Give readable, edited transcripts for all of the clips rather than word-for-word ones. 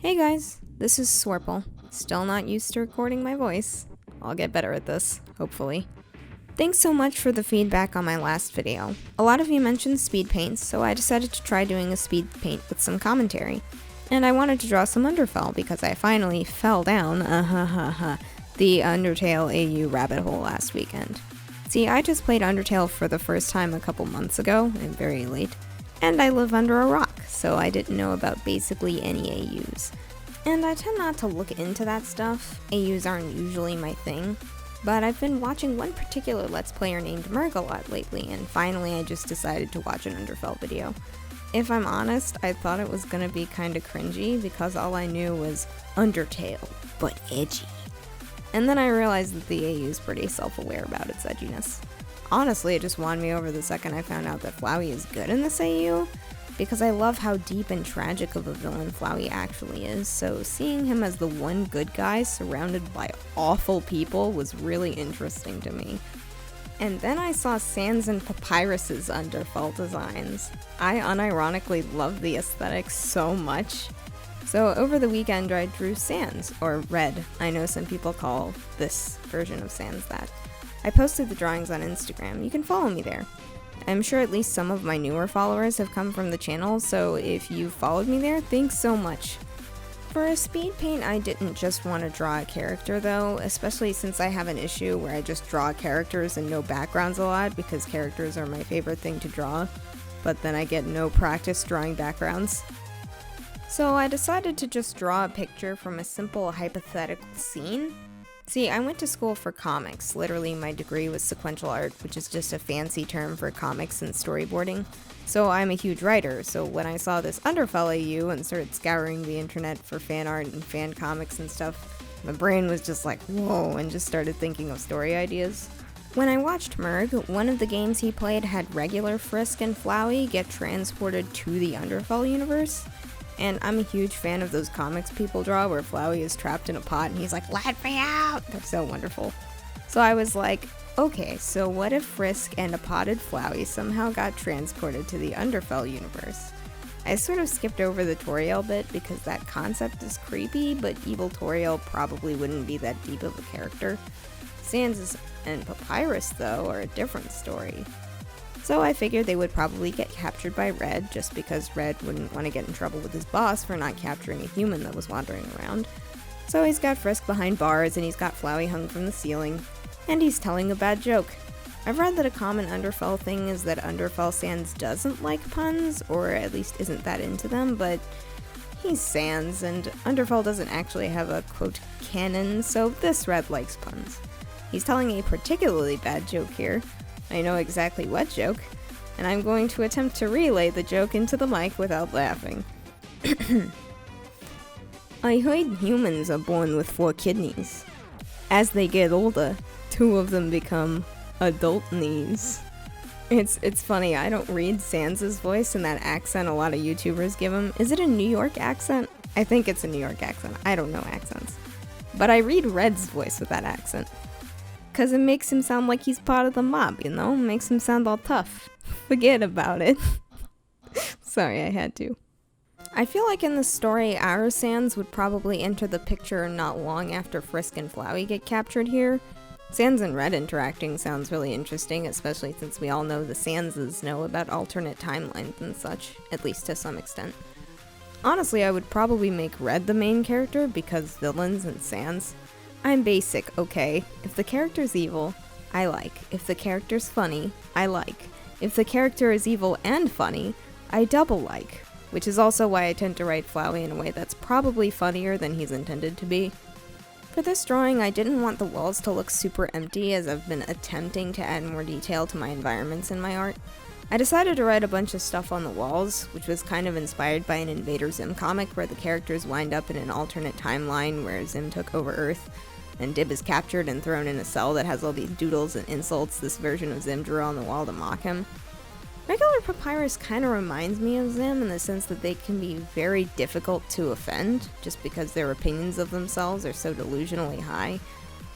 Hey guys, this is Swarple. Still not used to recording my voice. I'll get better at this, hopefully. Thanks so much for the feedback on my last video. A lot of you mentioned Speedpaint, so I decided to try doing a Speedpaint with some commentary. And I wanted to draw some Underfell because I finally fell down, the Undertale AU rabbit hole last weekend. See, I just played Undertale for the first time a couple months ago, and very late, and I live under a rock, so I didn't know about basically any AUs. And I tend not to look into that stuff. AUs aren't usually my thing, but I've been watching one particular Let's Player named Merg a lot lately, and finally I just decided to watch an Underfell video. If I'm honest, I thought it was gonna be kinda cringy because all I knew was Undertale, but edgy. And then I realized that the AU is pretty self-aware about its edginess. Honestly, it just won me over the second I found out that Flowey is good in this AU, because I love how deep and tragic of a villain Flowey actually is, so seeing him as the one good guy surrounded by awful people was really interesting to me. And then I saw Sans and Papyrus's Underfell designs. I unironically love the aesthetic so much. So over the weekend I drew Sans, or Red. I know some people call this version of Sans that. I posted the drawings on Instagram. You can follow me there. I'm sure at least some of my newer followers have come from the channel, so if you followed me there, thanks so much. For a speed paint, I didn't just want to draw a character though, especially since I have an issue where I just draw characters and no backgrounds a lot because characters are my favorite thing to draw, but then I get no practice drawing backgrounds. So I decided to just draw a picture from a simple hypothetical scene. See, I went to school for comics. Literally, my degree was sequential art, which is just a fancy term for comics and storyboarding. So I'm a huge writer, so when I saw this Underfell AU and started scouring the internet for fan art and fan comics and stuff, my brain was just like, whoa, and just started thinking of story ideas. When I watched Merg, one of the games he played had regular Frisk and Flowey get transported to the Underfell universe. And I'm a huge fan of those comics people draw where Flowey is trapped in a pot and he's like, "Let me out!" They're so wonderful. So I was like, okay, so what if Frisk and a potted Flowey somehow got transported to the Underfell universe? I sort of skipped over the Toriel bit because that concept is creepy, but evil Toriel probably wouldn't be that deep of a character. Sans and Papyrus, though, are a different story. So I figured they would probably get captured by Red, just because Red wouldn't want to get in trouble with his boss for not capturing a human that was wandering around. So he's got Frisk behind bars, and he's got Flowey hung from the ceiling, and he's telling a bad joke. I've read that a common Underfell thing is that Underfell Sans doesn't like puns, or at least isn't that into them, but he's Sans, and Underfell doesn't actually have a, quote, canon, so this Red likes puns. He's telling a particularly bad joke here. I know exactly what joke, and I'm going to attempt to relay the joke into the mic without laughing. I heard humans are born with 4 kidneys. As they get older, 2 of them become adult knees. It's funny, I don't read Sans's voice in that accent a lot of YouTubers give him. Is it a New York accent? I think it's a New York accent. I don't know accents. But I read Red's voice with that accent. Because it makes him sound like he's part of the mob, you know? Makes him sound all tough. Forget about it. Sorry, I had to. I feel like in the story, our Sans would probably enter the picture not long after Frisk and Flowey get captured here. Sans and Red interacting sounds really interesting, especially since we all know the Sanses know about alternate timelines and such, at least to some extent. Honestly, I would probably make Red the main character because villains and Sans. I'm basic, okay? If the character's evil, I like. If the character's funny, I like. If the character is evil and funny, I double like. Which is also why I tend to write Flowey in a way that's probably funnier than he's intended to be. For this drawing, I didn't want the walls to look super empty as I've been attempting to add more detail to my environments in my art. I decided to write a bunch of stuff on the walls, which was kind of inspired by an Invader Zim comic where the characters wind up in an alternate timeline where Zim took over Earth. And Dib is captured and thrown in a cell that has all these doodles and insults this version of Zim drew on the wall to mock him. Regular Papyrus kind of reminds me of Zim in the sense that they can be very difficult to offend, just because their opinions of themselves are so delusionally high.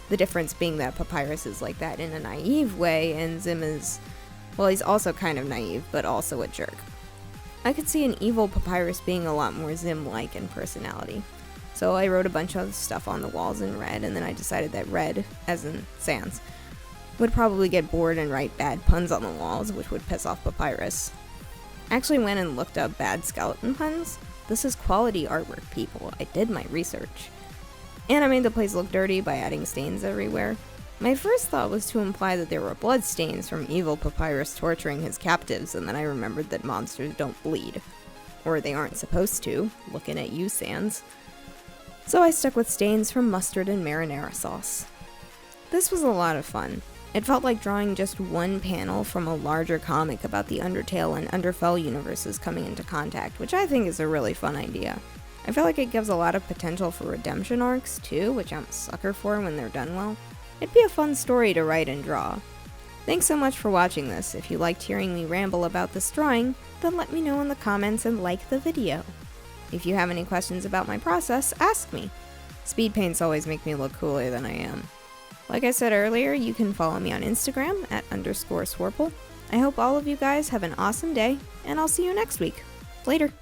The difference being that Papyrus is like that in a naive way, and Zim is, well, he's also kind of naive, but also a jerk. I could see an evil papyrus being a lot more Zim-like in personality. So I wrote a bunch of stuff on the walls in red, and then I decided that red, as in Sans, would probably get bored and write bad puns on the walls, which would piss off Papyrus. I actually went and looked up bad skeleton puns. This is quality artwork, people. I did my research. And I made the place look dirty by adding stains everywhere. My first thought was to imply that there were blood stains from evil Papyrus torturing his captives, and then I remembered that monsters don't bleed. Or they aren't supposed to, looking at you, Sans. So I stuck with stains from mustard and marinara sauce. This was a lot of fun. It felt like drawing just one panel from a larger comic about the Undertale and Underfell universes coming into contact, which I think is a really fun idea. I feel like it gives a lot of potential for redemption arcs too, which I'm a sucker for when they're done well. It'd be a fun story to write and draw. Thanks so much for watching this. If you liked hearing me ramble about this drawing, then let me know in the comments and like the video. If you have any questions about my process, ask me. Speed paints always make me look cooler than I am. Like I said earlier, you can follow me on Instagram at _Swarple. I hope all of you guys have an awesome day, and I'll see you next week. Later.